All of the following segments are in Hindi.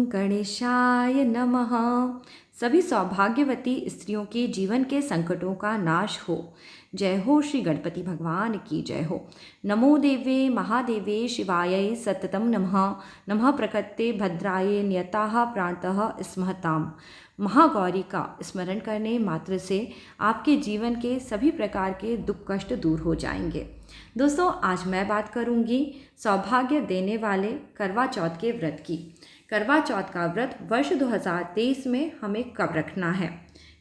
गणेशाय नमः। सभी सौभाग्यवती स्त्रियों के जीवन के संकटों का नाश हो। जय हो श्री गणपति भगवान की जय हो। नमो देवे महादेवे शिवाय सततम नमः। नमः प्रकृते भद्राय नियताः प्राणतः स्महताम। महागौरी का स्मरण करने मात्र से आपके जीवन के सभी प्रकार के दुख कष्ट दूर हो जाएंगे। दोस्तों, आज मैं बात करूंगी सौभाग्य देने वाले करवा चौथ के व्रत की। करवा चौथ का व्रत वर्ष 2023 में हमें कब रखना है,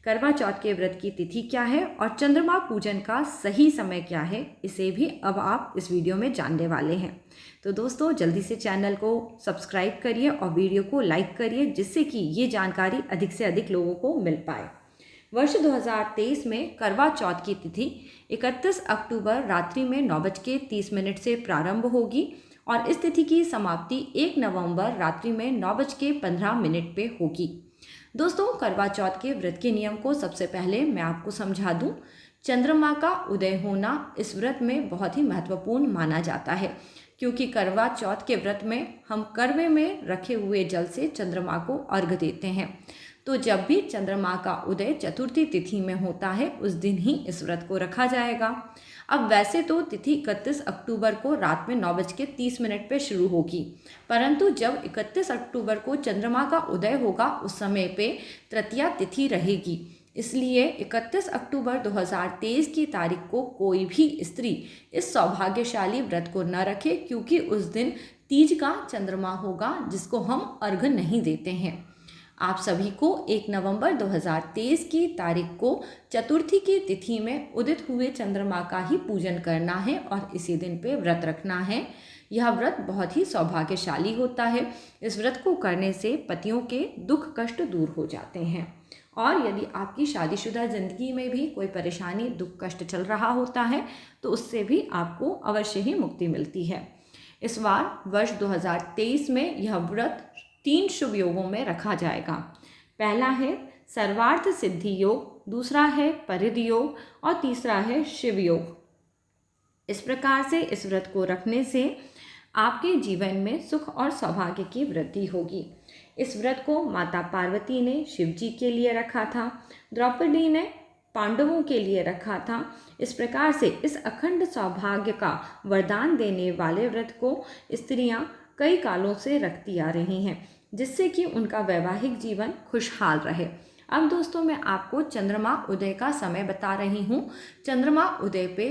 करवा चौथ के व्रत की तिथि क्या है और चंद्रमा पूजन का सही समय क्या है, इसे भी अब आप इस वीडियो में जानने वाले हैं। तो दोस्तों, जल्दी से चैनल को सब्सक्राइब करिए और वीडियो को लाइक करिए, जिससे कि ये जानकारी अधिक से अधिक लोगों को मिल पाए। वर्ष 2023 में करवा चौथ की तिथि 31 अक्टूबर रात्रि में 9:30 से प्रारंभ होगी और इस तिथि की समाप्ति 1 नवंबर रात्रि में 9:15 पे होगी। दोस्तों, करवा चौथ के व्रत के नियम को सबसे पहले मैं आपको समझा दूं। चंद्रमा का उदय होना इस व्रत में बहुत ही महत्वपूर्ण माना जाता है, क्योंकि करवा चौथ के व्रत में हम करवे में रखे हुए जल से चंद्रमा को अर्घ्य देते हैं। तो जब भी चंद्रमा का उदय चतुर्थी तिथि में होता है, उस दिन ही इस व्रत को रखा जाएगा। अब वैसे तो तिथि 31 अक्टूबर को रात में 9:30 पे शुरू होगी, परंतु जब 31 अक्टूबर को चंद्रमा का उदय होगा उस समय पे तृतीया तिथि रहेगी। इसलिए 31 अक्टूबर 2023 की तारीख को कोई भी स्त्री इस सौभाग्यशाली व्रत को न रखे, क्योंकि उस दिन तीज का चंद्रमा होगा जिसको हम अर्घ्य नहीं देते हैं। आप सभी को 1 नवंबर 2023 की तारीख को चतुर्थी की तिथि में उदित हुए चंद्रमा का ही पूजन करना है और इसी दिन पे व्रत रखना है। यह व्रत बहुत ही सौभाग्यशाली होता है। इस व्रत को करने से पतियों के दुख कष्ट दूर हो जाते हैं और यदि आपकी शादीशुदा जिंदगी में भी कोई परेशानी दुख कष्ट चल रहा होता है तो उससे भी आपको अवश्य ही मुक्ति मिलती है। इस बार वर्ष 2023 में यह व्रत 3 शुभ योगों में रखा जाएगा। पहला है सर्वार्थ सिद्धि योग, दूसरा है परिधि योग और तीसरा है शिव योग। इस प्रकार से इस व्रत को रखने से आपके जीवन में सुख और सौभाग्य की वृद्धि होगी। इस व्रत को माता पार्वती ने शिव जी के लिए रखा था, द्रौपदी ने पांडवों के लिए रखा था। इस प्रकार से इस अखंड सौभाग्य का वरदान देने वाले व्रत को स्त्रियां कई कालों से रखती आ रही हैं, जिससे कि उनका वैवाहिक जीवन खुशहाल रहे। अब दोस्तों, मैं आपको चंद्रमा उदय का समय बता रही हूँ। चंद्रमा उदय पे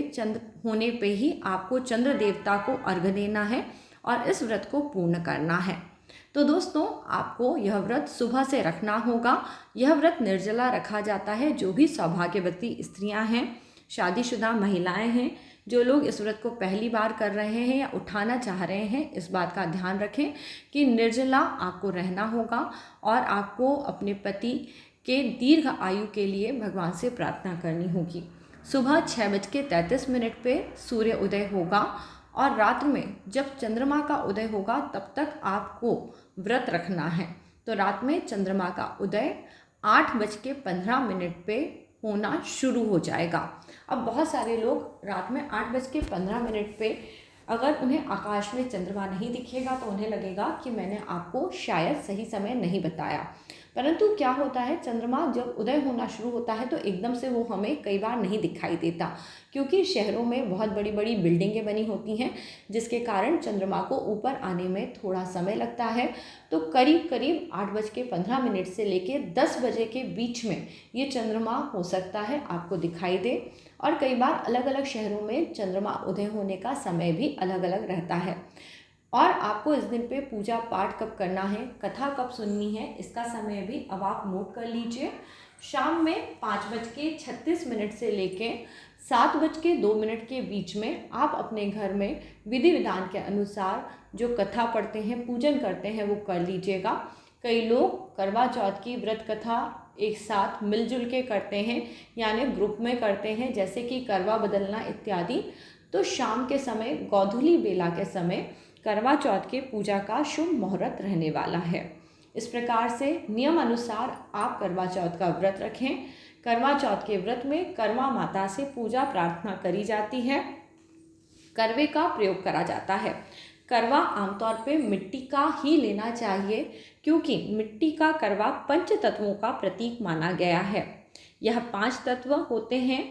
होने पे ही आपको चंद्र देवता को अर्घ्य देना है और इस व्रत को पूर्ण करना है। तो दोस्तों, आपको यह व्रत सुबह से रखना होगा। यह व्रत निर्जला रखा जाता है। जो भी सौभाग्यवती स्त्रियां हैं, शादीशुदा महिलाएं हैं, जो लोग इस व्रत को पहली बार कर रहे हैं या उठाना चाह रहे हैं, इस बात का ध्यान रखें कि निर्जला आपको रहना होगा और आपको अपने पति के दीर्घ आयु के लिए भगवान से प्रार्थना करनी होगी। सुबह 6:33 पे सूर्य उदय होगा और रात में जब चंद्रमा का उदय होगा तब तक आपको व्रत रखना है। तो रात में चंद्रमा का उदय 8:15 पे होना शुरू हो जाएगा। अब बहुत सारे लोग रात में 8:15 पे अगर उन्हें आकाश में चंद्रमा नहीं दिखेगा तो उन्हें लगेगा कि मैंने आपको शायद सही समय नहीं बताया। परंतु क्या होता है, चंद्रमा जब उदय होना शुरू होता है तो एकदम से वो हमें कई बार नहीं दिखाई देता, क्योंकि शहरों में बहुत बड़ी बड़ी बिल्डिंगें बनी होती हैं, जिसके कारण चंद्रमा को ऊपर आने में थोड़ा समय लगता है। तो करीब करीब 8:15 से लेकर 10 बजे के बीच में ये चंद्रमा हो सकता है आपको दिखाई दे। और कई बार अलग अलग शहरों में चंद्रमा उदय होने का समय भी अलग अलग रहता है। और आपको इस दिन पे पूजा पाठ कब करना है, कथा कब सुननी है, इसका समय भी अब आप नोट कर लीजिए। शाम में 5:36 से लेके 7:02 के बीच में आप अपने घर में विधि विधान के अनुसार जो कथा पढ़ते हैं, पूजन करते हैं, वो कर लीजिएगा। कई लोग करवा चौथ की व्रत कथा एक साथ मिलजुल के करते हैं, यानी ग्रुप में करते हैं, जैसे कि करवा बदलना इत्यादि। तो शाम के समय, गोधूली बेला के समय करवा चौथ के पूजा का शुभ मुहूर्त रहने वाला है। इस प्रकार से नियम अनुसार आप करवा चौथ का व्रत रखें। करवा चौथ के व्रत में करवा माता से पूजा प्रार्थना करी जाती है, करवे का प्रयोग करा जाता है। करवा आमतौर पे मिट्टी का ही लेना चाहिए, क्योंकि मिट्टी का करवा पंच तत्वों का प्रतीक माना गया है। यह 5 तत्व होते हैं,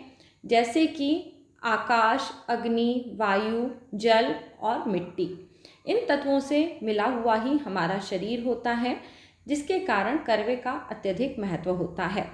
जैसे कि आकाश, अग्नि, वायु, जल और मिट्टी। इन तत्वों से मिला हुआ ही हमारा शरीर होता है, जिसके कारण करवे का अत्यधिक महत्व होता है।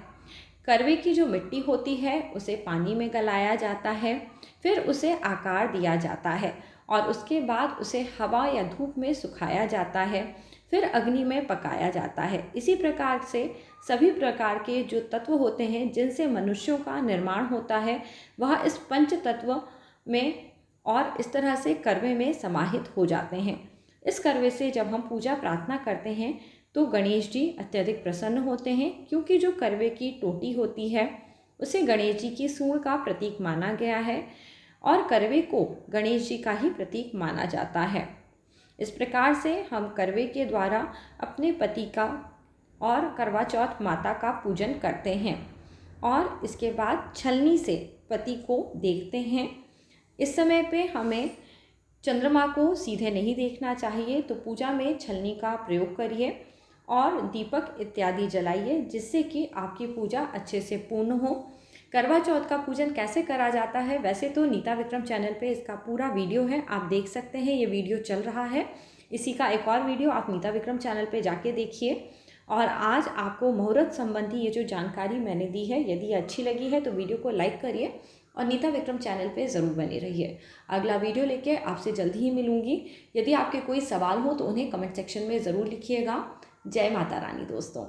करवे की जो मिट्टी होती है उसे पानी में गलाया जाता है, फिर उसे आकार दिया जाता है और उसके बाद उसे हवा या धूप में सुखाया जाता है, फिर अग्नि में पकाया जाता है। इसी प्रकार से सभी प्रकार के जो तत्व होते हैं जिनसे मनुष्यों का निर्माण होता है, वह इस पंच तत्व में और इस तरह से करवे में समाहित हो जाते हैं। इस करवे से जब हम पूजा प्रार्थना करते हैं तो गणेश जी अत्यधिक प्रसन्न होते हैं, क्योंकि जो करवे की टोटी होती है उसे गणेश जी की सूंड का प्रतीक माना गया है और करवे को गणेश जी का ही प्रतीक माना जाता है। इस प्रकार से हम करवे के द्वारा अपने पति का और करवा चौथ माता का पूजन करते हैं और इसके बाद छलनी से पति को देखते हैं। इस समय पे हमें चंद्रमा को सीधे नहीं देखना चाहिए, तो पूजा में छलनी का प्रयोग करिए और दीपक इत्यादि जलाइए, जिससे कि आपकी पूजा अच्छे से पूर्ण हो। करवा चौथ का पूजन कैसे करा जाता है, वैसे तो नीता विक्रम चैनल पे इसका पूरा वीडियो है, आप देख सकते हैं। ये वीडियो चल रहा है, इसी का एक और वीडियो आप नीता विक्रम चैनल पे जाके देखिए। और आज आपको मुहूर्त संबंधी ये जो जानकारी मैंने दी है, यदि अच्छी लगी है तो वीडियो को लाइक करिए और नीता विक्रम चैनल पे ज़रूर बने रहिए। अगला वीडियो लेके आपसे जल्दी ही मिलूँगी। यदि आपके कोई सवाल हो तो उन्हें कमेंट सेक्शन में ज़रूर लिखिएगा। जय माता रानी दोस्तों।